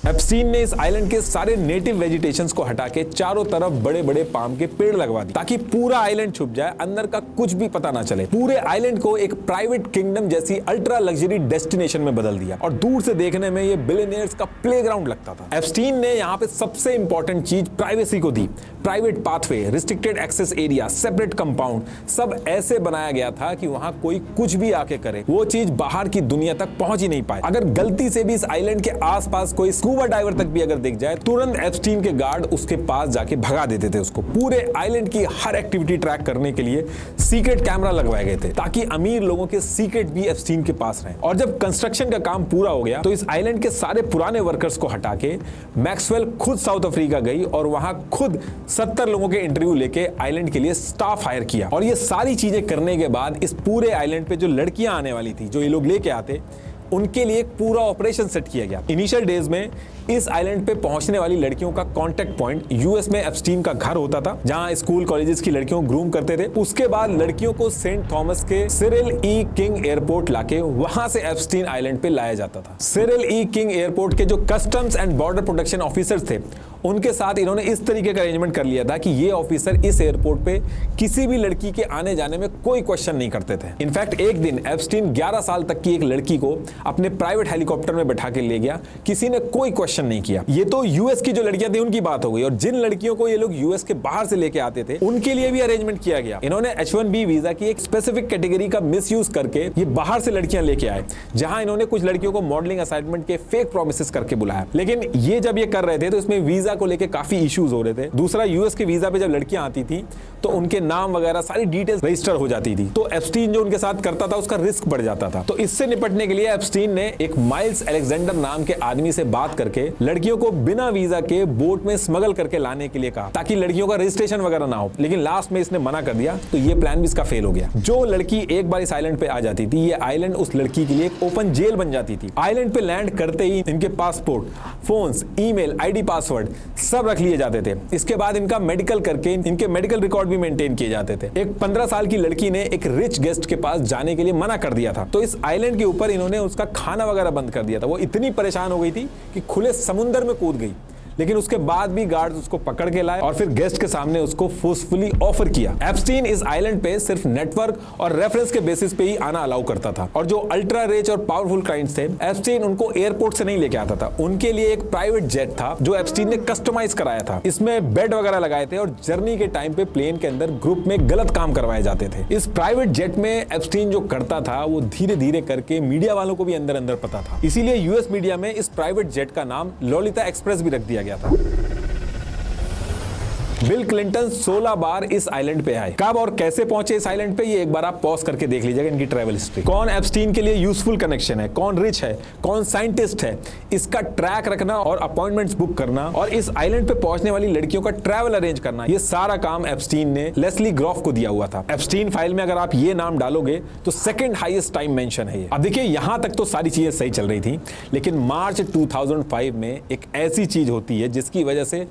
एप्स्टीन ने इस आइलैंड के सारे नेटिव वेजिटेशंस को हटा के चारों तरफ बड़े बड़े पाम के पेड़ लगवा दिए ताकि पूरा आइलैंड छुप जाए, अंदर का कुछ भी पता ना चले। पूरे आइलैंड को एक प्राइवेट किंगडम जैसी अल्ट्रा लग्जरी डेस्टिनेशन में बदल दिया और दूर से देखने में ये बिलियनियर्स का प्लेग्राउंड लगता था। एप्स्टीन ने यहाँ पे सबसे इंपॉर्टेंट चीज प्राइवेसी को दी। Private pathway, restricted access area, separate compound, सब ऐसे बनाया गया था कि वहां कोई कुछ भी आके करे वो चीज बाहर की दुनिया तक पहुंच ही नहीं पाए। अगर गलती से भी इस आइलैंड के आसपास कोई स्कूबा डाइवर तक भी अगर दिख जाए, तुरंत एप्स्टीन के गार्ड उसके पास जाके भगा देते थे उसको। पूरे आइलैंड की हर एक्टिविटी ट्रैक करने के लिए सीक्रेट कैमरा लगवाए गए थे ताकि अमीर लोगों के सीक्रेट भी एप्स्टीन के पास रहें। और जब कंस्ट्रक्शन का काम पूरा हो गया तो इस आइलैंड के सारे पुराने वर्कर्स को हटा के मैक्सवेल खुद साउथ अफ्रीका गई और वहां खुद 70 लोगों के इंटरव्यू लेके आइलैंड के लिए स्टाफ हायर किया। और ये सारी चीजें करने के बाद इस पूरे आइलैंड पे जो लड़कियां आने वाली थी, जो ये लोग लेके आते, उनके लिए एक पूरा ऑपरेशन सेट किया गया। इनिशियल डेज में इस आइलैंड पे पहुंचने वाली लड़कियों का कांटेक्ट पॉइंट यूएस में एप्स्टीन का घर होता था, जहां स्कूल कॉलेजेस की लड़कियों को ग्रूम करते थे। उसके बाद लड़कियों को सेंट थॉमस के सिरिल ई किंग एयरपोर्ट लाके वहां से एप्स्टीन आइलैंड पे लाया जाता था। सिरिल ई किंग एयरपोर्ट के जो customs and border protection officers थे, उनके साथ इन्होंने इस तरीके का अरेंजमेंट कर लिया था कि ये ऑफिसर इस एयरपोर्ट पे किसी भी लड़की के आने जाने में कोई क्वेश्चन नहीं करते थे। इनफैक्ट एक दिन एप्स्टीन 11 साल तक की एक लड़की को अपने प्राइवेट हेलीकॉप्टर में बैठा के ले गया, किसी ने कोई क्वेश्चन नहीं किया। ये तो यूएस की जो लड़कियां थी उनकी बात हो गई, और जिन लड़कियों को ये लोग यूएस के बाहर से लेके आते थे उनके लिए भी अरेंजमेंट किया गया। इन्होंने H1B वीजा की एक स्पेसिफिक कैटेगरी का मिसयूज करके ये बाहर से लड़कियां लेके आए, जहां इन्होंने कुछ लड़कियों को मॉडलिंग असाइनमेंट के फेक प्रोमिसेस करके बुलाया। लेकिन ये जब ये कर रहे थे तो इसमें वीजा को लेके काफी इश्यूज हो रहे थे। दूसरा, यूएस के वीजा पे जब लड़कियां आती थी तो उनके नाम वगैरह सारी डिटेल्स रजिस्टर हो जाती थी, तो एप्स्टीन जो उनके साथ करता था उसका रिस्क बढ़ जाता था। तो इससे निपटने के लिए एप्स्टीन ने एक माइल्स अलेक्जेंडर नाम के आदमी से बात करके लड़कियों को बिना वीजा के बोट में स्मगल करके लाने के लिए कहा, ताकि लड़कियों का रजिस्ट्रेशन वगैरह ना हो। लेकिन लास्ट में इसने मना कर दिया, तो ये प्लान भी इसका फेल हो गया। जो लड़की एक बार इस आइलैंड पे आ जाती थी, ये आइलैंड उस लड़की के लिए एक ओपन जेल बन जाती थी। आइलैंड पे लैंड करते ही इनके passport, phones, email, ID password सब रख लिए जाते थे। इसके बाद इनका मेडिकल करके इनके मेडिकल रिकॉर्ड भी मेंटेन किए जाते थे। एक 15 साल की लड़की ने एक रिच गेस्ट के पास जाने के लिए मना कर दिया था, तो इस आइलैंड के ऊपर इन्होंने उसका खाना वगैरह बंद कर दिया था। वो इतनी परेशान हो गई थी कि खुले समुद्र में कूद गई, लेकिन उसके बाद भी गार्ड्स उसको पकड़ के लाए और फिर गेस्ट के सामने उसको फोर्सफुली ऑफर किया। एप्स्टीन इस आइलैंड पे सिर्फ नेटवर्क और रेफरेंस के बेसिस पे ही आना अलाउ करता था, और जो अल्ट्रा रिच और पावरफुल क्लाइंट्स थे, एप्स्टीन उनको एयरपोर्ट से नहीं लेके आता था। उनके लिए एक प्राइवेट जेट था जो एप्स्टीन ने कस्टमाइज कराया था। इसमें बेड वगैरह लगाए थे और जर्नी के टाइम पे प्लेन के अंदर ग्रुप में गलत काम करवाए जाते थे। इस प्राइवेट जेट में एप्स्टीन जो करता था वो धीरे धीरे करके मीडिया वालों को भी अंदर अंदर पता था, इसीलिए यूएस मीडिया में इस प्राइवेट जेट का नाम लोलिता एक्सप्रेस भी रख दिया गया था। बिल क्लिंटन 16 बार इस आइलैंड पे आए। कब और कैसे पहुंचे इस आइलैंड पे, ये एक बार आप पॉज करके देख लीजिएगा इनकी ट्रैवल हिस्ट्री। कौन एप्स्टीन के लिए यूजफुल कनेक्शन है, कौन रिच है, कौन साइंटिस्ट है, इसका ट्रैक रखना और अपॉइंटमेंट्स बुक करना और इस आइलैंड पे पहुंचने वाली लड़कियों का ट्रैवल अरेंज करना, ये सारा काम एप्स्टीन ने लेस्ली ग्रॉफ को दिया हुआ था। एप्स्टीन फाइल में अगर आप ये नाम डालोगे तो सेकंड हाईएस्ट टाइम मेंशन है ये। अब देखिए, यहां तक तो सारी चीजें सही चल रही थी, लेकिन मार्च 2005 में एक ऐसी चीज होती है जिसकी वजह से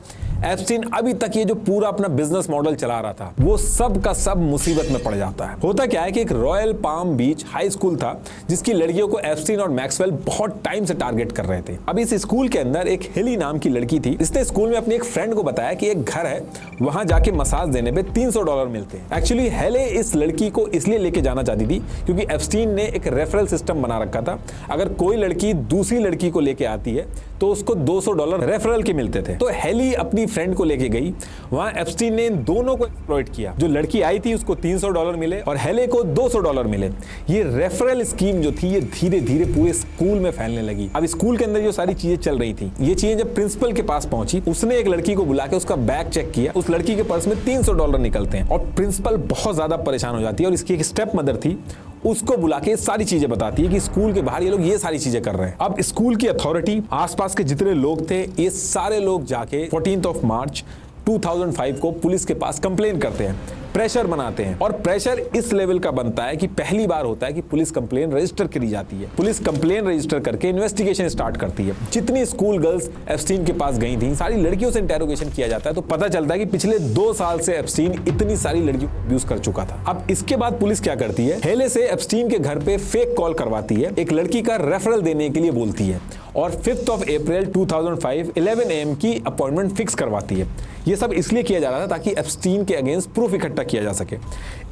एप्स्टीन अभी तक ये जो पूरा अपना बिजनेस मॉडल चला रहा था वो सब का सब मुसीबत में पड़ जाता है। होता क्या है कि एक रॉयल पाम बीच हाई स्कूल था जिसकी लड़कियों को एप्स्टीन और मैक्सवेल बहुत टाइम से टारगेट कर रहे थे। अब इस स्कूल के अंदर एक हेली नाम की लड़की थी। इसने स्कूल में अपनी एक फ्रेंड को बताया कि एक घर है, वहां जाके मसाज देने पे $300 मिलते हैं। एक्चुअली हेले इस लड़की को इसलिए लेके जाना चाहती थी क्योंकि एप्स्टीन ने एक रेफरल सिस्टम बना रखा था। अगर कोई लड़की दूसरी लड़की को लेके आती है तो उसको $200 रेफरल के मिलते थे। तो हेली अपनी फ्रेंड को लेके गई, वहां एप्स्टीन ने इन दोनों को एक्सप्लॉइट किया। जो लड़की आई थी उसको $300 मिले और हेले को $200 मिले। ये रेफरल स्कीम जो थी ये धीरे धीरे पूरे स्कूल में फैलने लगी। अब स्कूल के अंदर जो सारी चीजें चल रही थी, ये चीजें जब प्रिंसिपल के पास पहुंची, उसने एक लड़की को बुला के उसका बैग चेक किया। उस लड़की के पर्स में $300 निकलते हैं और प्रिंसिपल बहुत ज्यादा परेशान हो जाती है और इसकी एक स्टेप मदर थी, उसको बुला के सारी चीजें बताती है कि स्कूल के बाहर ये लोग ये सारी चीजें कर रहे हैं। अब स्कूल की अथॉरिटी, आसपास के जितने लोग थे, ये सारे लोग जाके 14 मार्च 2005 को पुलिस के पास कंप्लेन करते हैं, प्रेशर बनाते हैं। और प्रेशर इस लेवल का बनता है कि पहली बार होता है कि पुलिस कंप्लेन रजिस्टर करी जाती है। पुलिस कंप्लेन रजिस्टर करके इन्वेस्टिगेशन स्टार्ट करती है। जितनी स्कूल गर्ल्स एप्स्टीन के पास गई थी, सारी लड़कियों से इंटेरोगेशन किया जाता है, तो पता चलता है कि पिछले 2 साल से एप्स्टीन इतनी सारी लड़कियों को अब्यूज कर चुका था। अब इसके बाद पुलिस क्या करती है, हेले से एप्स्टीन के घर पे फेक कॉल करवाती है, एक लड़की का रेफरल देने के लिए बोलती है और 5 अप्रैल 2005 11 AM की अपॉइंटमेंट फिक्स करवाती है। ये सब इसलिए किया जा रहा था ताकि एप्स्टीन के अगेंस्ट प्रूफ इकट्ठा किया जा सके।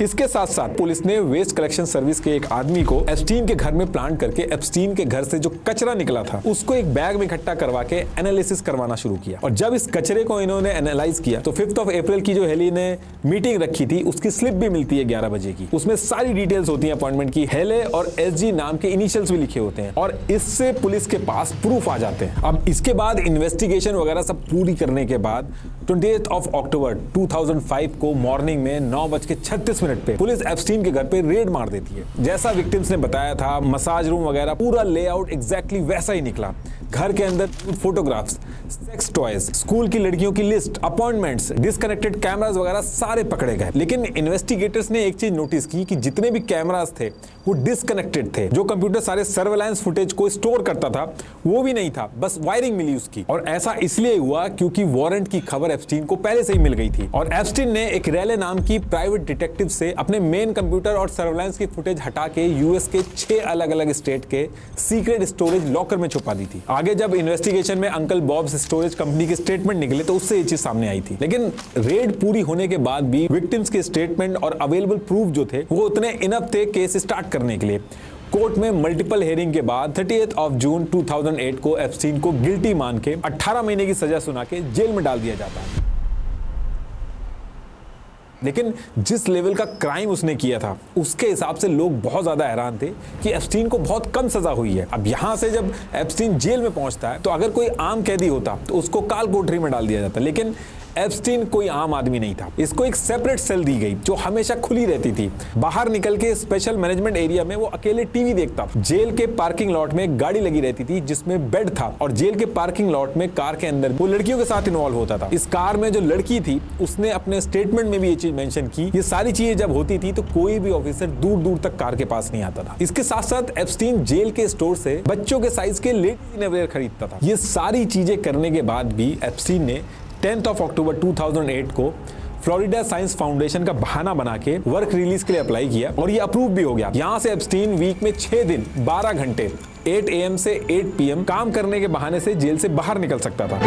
इसके साथ साथ पुलिस ने वेस्ट कलेक्शन सर्विस के एक आदमी को एप्स्टीन के घर में प्लांट करके एप्स्टीन के घर से जो कचरा निकला था उसको एक बैग में इकट्ठा करवा के एनालिसिस करवाना शुरू किया। और जब इस कचरे को इन्होंने एनालाइज किया तो 5 अप्रैल की जो हेले ने मीटिंग रखी थी उसकी स्लिप भी मिलती है 11 बजे की। उसमें सारी डिटेल्स होती है अपॉइंटमेंट की, हेले और SG नाम के इनिशियल्स भी लिखे होते हैं और इससे पुलिस के पास प्रूफ आ जाते हैं। अब इसके बाद इन्वेस्टिगेशन वगैरह सब पूरी करने के बाद 28 अक्टूबर 2005 को मॉर्निंग में 9:36 पे पुलिस एप्स्टीन के घर पे रेड मार देती है। जैसा विक्टिम्स ने बताया था, मसाज रूम वगैरह पूरा लेआउट एग्जैक्टली वैसा ही निकला। घर के अंदर फोटोग्राफ्स, सेक्स टॉयज, स्कूल की लड़कियों की लिस्ट, अपॉइंटमेंट्स, डिस्कनेक्टेड कैमरास वगैरह सारे पकड़े गए। लेकिन इन्वेस्टिगेटर्स ने एक चीज नोटिस की कि जितने भी कैमरास थे वो डिस्कनेक्टेड थे। जो कंप्यूटर सारे सर्वेलांस फुटेज को स्टोर करता था वो भी नहीं था, बस वायरिंग मिली उसकी। और ऐसा इसलिए हुआ क्योंकि वारंट की खबर एप्स्टीन को पहले से ही मिल गई थी और एप्स्टीन ने एक रेले नाम की प्राइवेट डिटेक्टिव से अपने मेन कंप्यूटर और सर्वेलांस की फुटेज हटा के यूएस के 6 अलग अलग स्टेट के सीक्रेट स्टोरेज लॉकर में छुपा दी थी। आगे जब इन्वेस्टिगेशन में अंकल बॉब्स स्टोरेज कंपनी के स्टेटमेंट निकले तो उससे ये चीज सामने आई थी। लेकिन रेड पूरी होने के बाद भी विक्टिम्स के स्टेटमेंट और अवेलेबल प्रूफ जो थे वो उतने इनफ थे केस स्टार्ट करने के लिए। कोर्ट में मल्टीपल हेयरिंग के बाद 30 जून 2008 को एप्स्टीन को गिल्टी मान के 18 महीने की सजा सुना के जेल में डाल दिया जाता है। लेकिन जिस लेवल का क्राइम उसने किया था उसके हिसाब से लोग बहुत ज्यादा हैरान थे कि एप्स्टीन को बहुत कम सजा हुई है। अब यहां से जब एप्स्टीन जेल में पहुंचता है तो अगर कोई आम कैदी होता तो उसको काल कोठरी में डाल दिया जाता, लेकिन एप्स्टीन कोई आम आदमी नहीं था। इसको एक सेपरेट सेल दी गई जो हमेशा खुली रहती थी। बाहर निकल के स्पेशल मैनेजमेंट एरिया में वो अकेले टीवी देखता। जेल के पार्किंग लॉट में एक गाड़ी लगी रहती थी जिसमें बेड था और जेल के पार्किंग लॉट में कार के अंदर वो लड़कियों के साथ इन्वॉल्व होता था। इस कार में जो लड़की थी उसने अपने स्टेटमेंट में भी ये चीज मेंशन की। ये सारी चीजें जब होती थी तो कोई भी ऑफिसर दूर दूर तक कार के पास नहीं आता था। इसके साथ साथ एप्स्टीन जेल के स्टोर से बच्चों के साइज के लेडीज इनरवियर खरीदता था। ये सारी चीजें करने के बाद भी एप्स्टीन ने 10 अक्टूबर 2008 को फ्लोरिडा साइंस फाउंडेशन का बहाना बना के वर्क रिलीज के लिए अप्लाई किया और ये अप्रूव भी हो गया। यहां से एप्स्टीन वीक में 6 दिन 12 घंटे 8 AM से 8 PM काम करने के बहाने से जेल से बाहर निकल सकता था।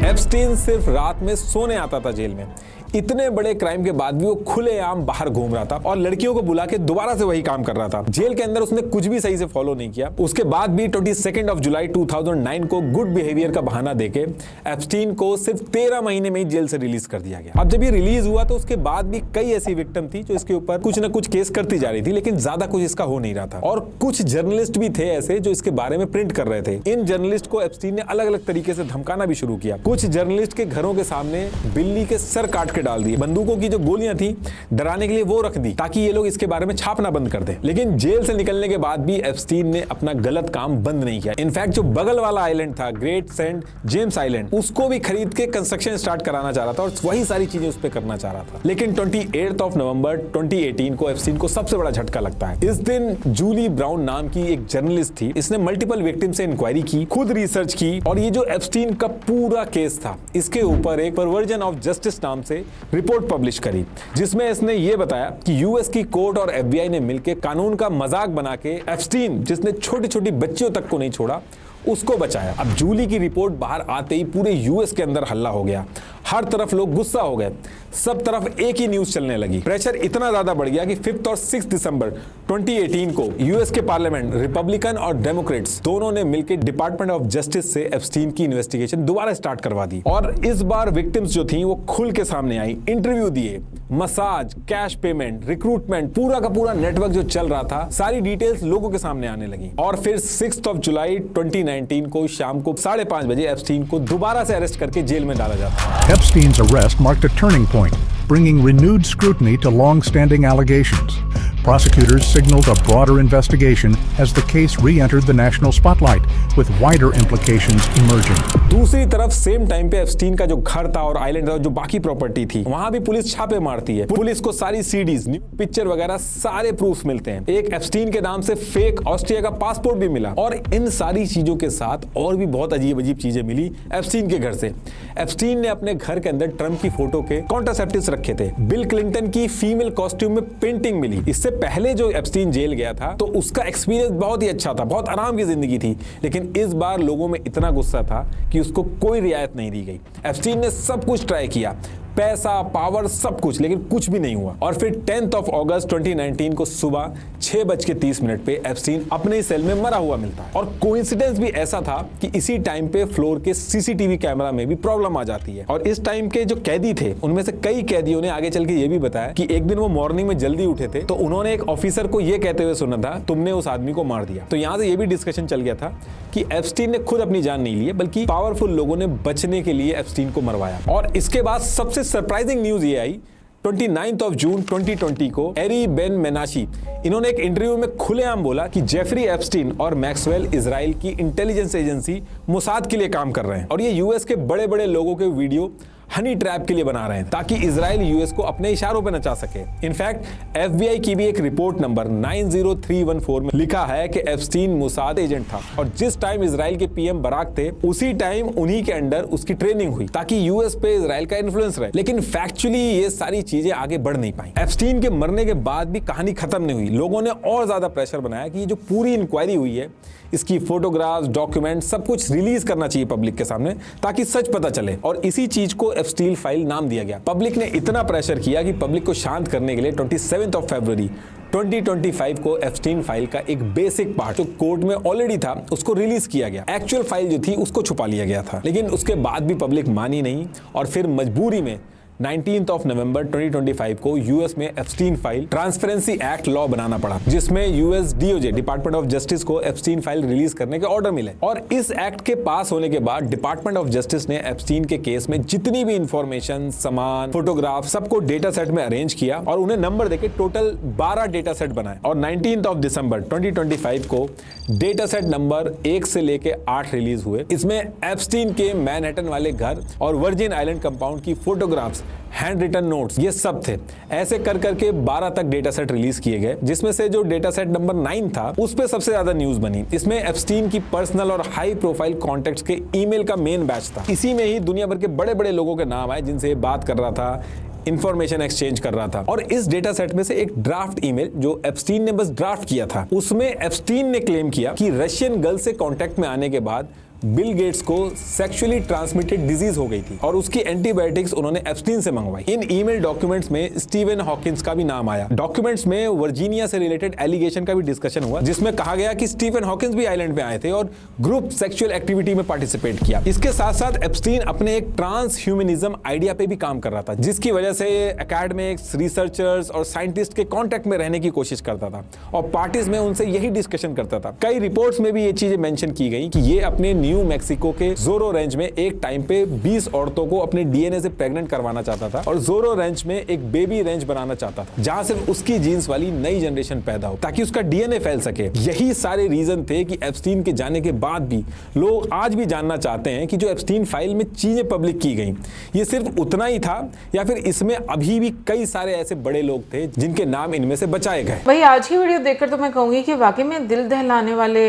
एप्स्टीन सिर्फ रात में सोने आता था जेल में। इतने बड़े क्राइम के बाद भी वो खुलेआम बाहर घूम रहा था और लड़कियों को बुला के दोबारा से वही काम कर रहा था। जेल के अंदर उसने कुछ भी सही से फॉलो नहीं किया। उसके बाद भी 22 जुलाई 2009 को गुड बिहेवियर का बहाना देके एप्स्टीन को सिर्फ 13 महीने में ही जेल से रिलीज कर दिया गया। अब जब ये रिलीज हुआ तो उसके बाद भी कई ऐसी विक्टिम थी जो इसके ऊपर कुछ न कुछ केस करती जा रही थी, लेकिन ज्यादा कुछ इसका हो नहीं रहा था। और कुछ जर्नलिस्ट भी थे ऐसे जो इसके बारे में प्रिंट कर रहे थे। इन जर्नलिस्ट को एप्स्टीन ने अलग अलग तरीके से धमकाना भी शुरू किया। कुछ जर्नलिस्ट के घरों के सामने बिल्ली के सर काट के डाल दिए। बंदूकों की जो गोलियां थी डराने के लिए वो रख दी ताकि ये लोग इसके बारे में छापना बंद कर दें। लेकिन जेल से निकलने के बाद भी एप्स्टीन ने अपना गलत काम बंद नहीं किया। इनफैक्ट जो बगल वाला आइलैंड था ग्रेट सेंट जेम्स आइलैंड, उसको भी खरीद के कंस्ट्रक्शन स्टार्ट कराना चाह रहा था और वही सारी चीजें उस पर करना चाह रहा था। लेकिन 28 नवंबर 2018 को एप्स्टीन को सबसे बड़ा झटका लगता है। इस दिन जूली ब्राउन नाम की एक जर्नलिस्ट थी। इसने मल्टीपल विक्टिम से इंक्वायरी की, खुद रिसर्च की और ये जो एप्स्टीन का पूरा केस था इसके ऊपर एक परवर्जन ऑफ जस्टिस नाम से रिपोर्ट पब्लिश करी, जिसमें इसने ये बताया कि यूएस की कोर्ट और FBI ने मिलकर कानून का मजाक बना के एप्स्टीन, जिसने छोटी छोटी बच्चियों तक को नहीं छोड़ा, उसको बचाया। अब जूली की रिपोर्ट बाहर आते ही पूरे यूएस के अंदर हल्ला हो गया। हर तरफ लोग गुस्सा हो गए। सब तरफ एक ही न्यूज चलने लगी। प्रेशर इतना ज्यादा बढ़ गया कि 5 और 6 दिसंबर 2018 को यूएस के पार्लियामेंट रिपब्लिकन और डेमोक्रेट्स दोनों ने मिलकर डिपार्टमेंट ऑफ जस्टिस से एप्स्टीन की इन्वेस्टिगेशन दोबारा स्टार्ट करवा दी। और इस बार विक्टिम्स जो थी वो खुल के सामने आई, इंटरव्यू दिए, मसाज, कैश पेमेंट, रिक्रूटमेंट, पूरा का पूरा नेटवर्क जो चल रहा था, सारी डिटेल्स लोगों के सामने आने लगी। और फिर 6 जुलाई 2019 को शाम को 5:30 बजे एप्स्टीन को दोबारा से अरेस्ट करके जेल में डाला जाता है। Epstein's arrest marked a turning point, bringing renewed scrutiny to long-standing allegations. Prosecutors signaled a broader investigation as the case re-entered the national spotlight, with wider implications emerging. दूसरी तरफ सेम टाइम पे Epstein का जो घर था और island था, जो बाकी प्रॉपर्टी थी, वहां भी पुलिस छापे मारती है। पुलिस को सारी सीडीज, पिक्चर वगैरह सारे प्रूफ मिलते हैं। एक एप्स्टीन के नाम से फेक ऑस्ट्रिया का पासपोर्ट भी मिला। और इन सारी चीजों के साथ और भी बहुत अजीब अजीब चीजें मिली एप्स्टीन के घर से। एप्स्टीन ने अपने घर के अंदर ट्रम्प की फोटो के कॉन्ट्रासेप्टिव्स रखे थे। बिल क्लिंटन की फीमेल कॉस्ट्यूम में पेंटिंग मिली। इससे पहले जो एप्स्टीन जेल गया था तो उसका एक्सपीरियंस बहुत ही अच्छा था, बहुत आराम की जिंदगी थी। लेकिन इस बार लोगों में इतना गुस्सा था कि उसको कोई रियायत नहीं दी गई। एप्स्टीन ने सब कुछ ट्राई किया, पैसा, पावर, सब कुछ, लेकिन कुछ भी नहीं हुआ। और फिर 10 अगस्त 2019 को सुबह 6:30 पे एप्स्टीन अपने सेल में मरा हुआ मिलता है। और कोइंसिडेंस भी ऐसा था कि इसी टाइम पे फ्लोर के CCTV कैमरा में भी प्रॉब्लम आ जाती है। और इस टाइम के जो कैदी थे उनमें से कई कैदियों ने आगे चल के ये भी बताया कि एक दिन वो मॉर्निंग में जल्दी उठे थे तो उन्होंने एक ऑफिसर को ये कहते हुए सुना था, तुमने उस आदमी को मार दिया। तो यहां से ये भी डिस्कशन चल गया था कि एप्स्टीन ने खुद अपनी जान नहीं ली है, बल्कि पावरफुल लोगों ने बचने के लिए एप्स्टीन को मरवाया। और इसके बाद सबसे सरप्राइजिंग न्यूज ये आई 29 जून 2020 को एरी बेन मेनाशी, इन्होंने एक इंटरव्यू में खुलेआम बोला कि जेफरी एप्स्टीन और मैक्सवेल इजराइल की इंटेलिजेंस एजेंसी मोसाद के लिए काम कर रहे हैं और ये यूएस के बड़े बड़े लोगों के वीडियो हनी ट्रैप के लिए बना रहे हैं ताकि इजराइल यूएस को अपने इशारों पे नचा सके। इनफैक्ट एफबीआई की भी एक रिपोर्ट नंबर 90314 में लिखा है कि एप्स्टीन मोसाद एजेंट था और जिस टाइम इजराइल के पीएम बराक थे उसी टाइम उन्हीं के अंडर उसकी ट्रेनिंग हुई ताकि यूएस पे इजराइल का इन्फ्लुएंस रहे। लेकिन फैक्चुअली ये सारी चीजें आगे बढ़ नहीं पाई। एप्स्टीन के मरने के बाद भी कहानी खत्म नहीं हुई। लोगों ने और ज्यादा प्रेशर बनाया कि ये जो पूरी इंक्वायरी हुई है इसकी फोटोग्राफ्स, डॉक्यूमेंट सब कुछ रिलीज करना चाहिए पब्लिक के सामने ताकि सच पता चले। और इसी चीज को एप्स्टीन फाइल नाम दिया गया। पब्लिक ने इतना प्रेशर किया कि पब्लिक को शांत करने के लिए 27 फरवरी 2025 को एप्स्टीन फाइल का एक बेसिक पार्ट जो कोर्ट में ऑलरेडी था उसको रिलीज किया गया। एक्चुअल फाइल जो थी उसको छुपा लिया गया था, लेकिन उसके बाद भी पब्लिक मानी नहीं और फिर मजबूरी में 19 नवंबर 2025 को यूएस में Epstein file transparency act law बनाना पड़ा, जिसमें US DOJ department of justice को एप्स्टीन फाइल रिलीज करने के ऑर्डर मिले। और इस एक्ट के पास होने के बाद डिपार्टमेंट ऑफ जस्टिस ने एप्स्टीन के केस में जितनी भी इंफॉर्मेशन, सामान, फोटोग्राफ सबको डेटा सेट में अरेंज किया और उन्हें नंबर देके टोटल 12 डेटा सेट बनाए। और 19 दिसंबर 2025 को डेटा सेट नंबर 1 से लेके 8 रिलीज हुए। इसमें एप्स्टीन के मैनहट्टन वाले घर और वर्जिन आइलैंड कंपाउंड की फोटोग्राफ्स, हैंड रिटन नोट्स, ये सब थे। ऐसे कर करके 12 तक डेटा सेट रिलीज किए गए, जिसमें से जो डेटा सेट नंबर 9 था उस पे सबसे ज्यादा न्यूज बनी। इसमें एप्स्टीन की पर्सनल और हाई प्रोफाइल कॉन्टेक्ट्स के ईमेल का मेन बैच था। इसी में ही दुनिया भर के बड़े बड़े लोगों के नाम आए जिनसे बात कर रहा था, इंफॉर्मेशन एक्सचेंज कर रहा था। और इस डेटा सेट में से एक ड्राफ्ट ईमेल जो एप्स्टीन ने बस ड्राफ्ट किया था, उसमें एप्स्टीन ने क्लेम किया कि रशियन गर्ल से कांटेक्ट में आने के बाद बिल गेट्स को सेक्सुअली ट्रांसमिटेड डिजीज हो गई थी और उसकी एंटीबायोटिक्स उन्होंने एप्स्टीन से मंगवाई। इन ईमेल डॉक्यूमेंट्स में स्टीवन हॉकिंस का भी नाम आया। डॉक्यूमेंट्स में वर्जीनिया से रिलेटेड एलिगेशन का भी डिस्कशन हुआ, जिसमें कहा गया कि स्टीवन हॉकिंस भी आइलैंड पे आए थे और ग्रुप सेक्सुअल एक्टिविटी में पार्टिसिपेट किया। इसके साथ साथ एप्स्टीन अपने एक ट्रांस ह्यूमनिज्म आइडिया पे भी काम कर रहा था, जिसकी वजह से एकेडमिक्स, रिसर्चर्स और साइंटिस्ट के कॉन्टेक्ट में रहने की कोशिश करता था और पार्टीज में उनसे यही डिस्कशन करता था। कई रिपोर्ट्स में भी ये चीजें मेंशन की गई कि ये अपने न्यू मैक्सिको के जोरो रेंज में एक टाइम पे 20 औरतों को अपने डीएनए से प्रेग्नेंट करवाना चाहता था और जोरो रेंज में एक बेबी रेंज बनाना चाहता था, जहां सिर्फ उसकी जीन्स वाली नई जनरेशन पैदा हो ताकि उसका डीएनए फैल सके। यही सारे रीजन थे कि एप्स्टीन के जाने के बाद भी लोग आज भी जानना चाहते हैं कि जो एप्स्टीन फाइल में चीजें पब्लिक की गई, ये सिर्फ उतना ही था या फिर इसमें अभी भी कई सारे ऐसे बड़े लोग थे जिनके नाम इनमें से बचाए गए। भाई आज की वीडियो देखकर तो मैं कहूंगी कि वाकई में दिल दहलाने वाले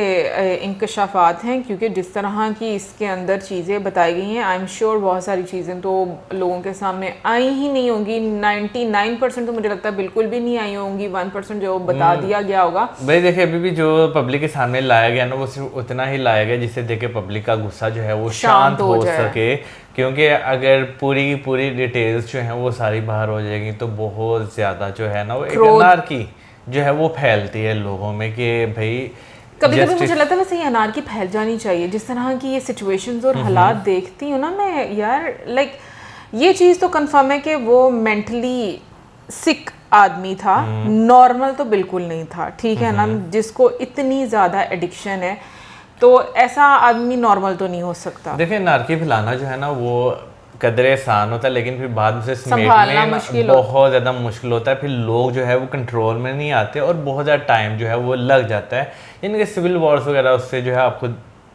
इंकशाफात हैं, क्योंकि जिस तरह की इसके अंदर चीज़ें बताई गई हैं, आई एम श्योर बहुत सारी चीज़ें तो लोगों के सामने आई ही नहीं होंगी। 99% तो मुझे लगता है बिल्कुल भी नहीं आई होंगी, 1% जो बता दिया गया होगा। भाई देखिए अभी भी जो पब्लिक के सामने लाया गया ना, वो सिर्फ उतना ही लाया गया जिससे देख के पब्लिक का गुस्सा जो है वो शांत हो सके, क्योंकि अगर पूरी पूरी डिटेल्स जो है वो सारी बाहर हो जाएगी तो बहुत ज़्यादा जो है ना वो एक अनार्की जो है वो फैलती है लोगों में कि भाई कभी कभी मुझे लगता है वैसे ये अनार्की फैल जानी चाहिए। जिस तरह की ये सिचुएशंस और हालात देखती हूँ ना मैं यार, लाइक ये चीज़ तो कंफर्म है कि वो मेंटली सिक आदमी था, नॉर्मल तो बिल्कुल नहीं था, ठीक है ना। जिसको इतनी ज़्यादा एडिक्शन है तो ऐसा आदमी नॉर्मल तो नहीं हो सकता। देखिए अनार्की फैलाना जो है ना वो कदरे आसान होता है, लेकिन फिर बाद में से समेटने बहुत ज़्यादा मुश्किल होता है। फिर लोग जो है वो कंट्रोल में नहीं आते और बहुत ज़्यादा टाइम जो है वो लग जाता है। यानी कि सिविल वॉर्स वगैरह उससे जो है आपको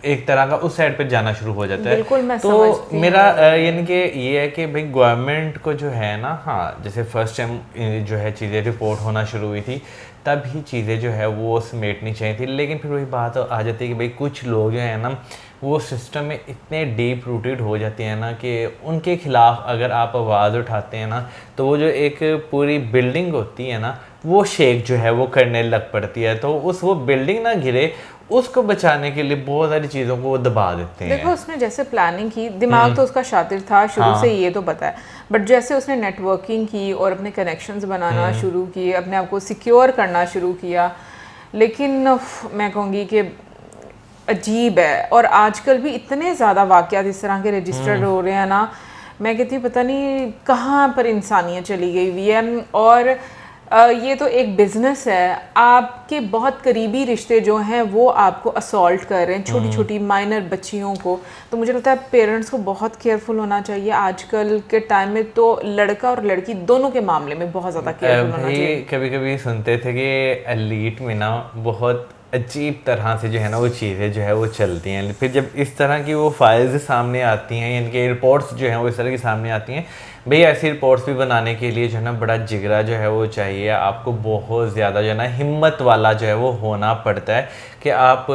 एक तरह का उस साइड पे जाना शुरू हो जाता है। बिल्कुल मैं तो मेरा यानी कि ये है कि भाई गवर्नमेंट को जो है ना, हाँ जैसे फर्स्ट टाइम जो है चीज़ें रिपोर्ट होना शुरू हुई थी तब ही चीज़ें जो है वो समेटनी चाहिए थी, लेकिन फिर वही बात आ जाती है कि भाई कुछ लोग जो है ना वो सिस्टम में इतने डीप रूटेड हो जाते हैं ना कि उनके खिलाफ अगर आप आवाज़ उठाते हैं ना तो वो जो एक पूरी बिल्डिंग होती है ना वो शेक जो है वो करने लग पड़ती है। तो वो बिल्डिंग ना गिरे उसको बचाने के लिए बहुत सारी चीज़ों को वो दबा देते हैं। देखो उसने जैसे प्लानिंग की, दिमाग तो उसका शातिर था शुरू से, ये तो पता है, बट जैसे उसने नेटवर्किंग की और अपने कनेक्शंस बनाना शुरू किए, अपने आप को सिक्योर करना शुरू किया, लेकिन मैं कहूँगी कि अजीब है। और आजकल भी इतने ज़्यादा वाक़यात इस तरह के रजिस्टर्ड हो रहे हैं ना, मैं कहती हूँ पता नहीं कहाँ पर इंसानियत चली गई हुई है। और ये तो एक बिजनेस है, आपके बहुत करीबी रिश्ते जो हैं वो आपको असॉल्ट कर रहे हैं, छोटी छोटी माइनर बच्चियों को। तो मुझे लगता है पेरेंट्स को बहुत केयरफुल होना चाहिए आजकल के टाइम में, तो लड़का और लड़की दोनों के मामले में बहुत ज़्यादा केयरफुल होना चाहिए। कभी कभी सुनते थे कि एलीट में ना बहुत अजीब तरह से जो है ना वो चीज़ें जो है वो चलती हैं, फिर जब इस तरह की वो फाइल्स सामने आती हैं, इनके रिपोर्ट्स जो हैं वो इस तरह की सामने आती हैं, भाई ऐसी रिपोर्ट्स भी बनाने के लिए जो है ना बड़ा जिगरा जो है वो चाहिए, आपको बहुत ज़्यादा जो है ना हिम्मत वाला जो है वो होना पड़ता है कि आप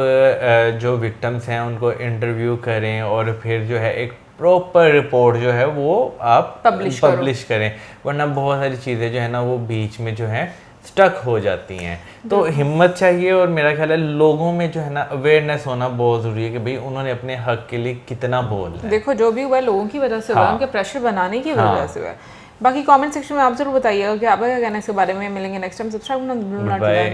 जो विक्टिम्स हैं उनको इंटरव्यू करें और फिर जो है एक प्रॉपर रिपोर्ट जो है वो आप पब्लिश करें, वरना बहुत सारी चीज़ें जो है ना वो बीच में जो है स्टक हो जाती हैं। तो हिम्मत चाहिए और मेरा ख्याल है लोगों में जो है ना अवेयरनेस होना बहुत ज़रूरी है कि भाई उन्होंने अपने हक के लिए कितना बोलना है। देखो जो भी हुआ लोगों की वजह से हुआ, उनके प्रेशर बनाने की वजह से हुआ। बाकी कमेंट सेक्शन में आप जरूर बताइएगा कि आपका क्या कहना है इसके बारे में। मिलेंगे नेक्स्ट टाइम। सब्सक्राइब करना बाय।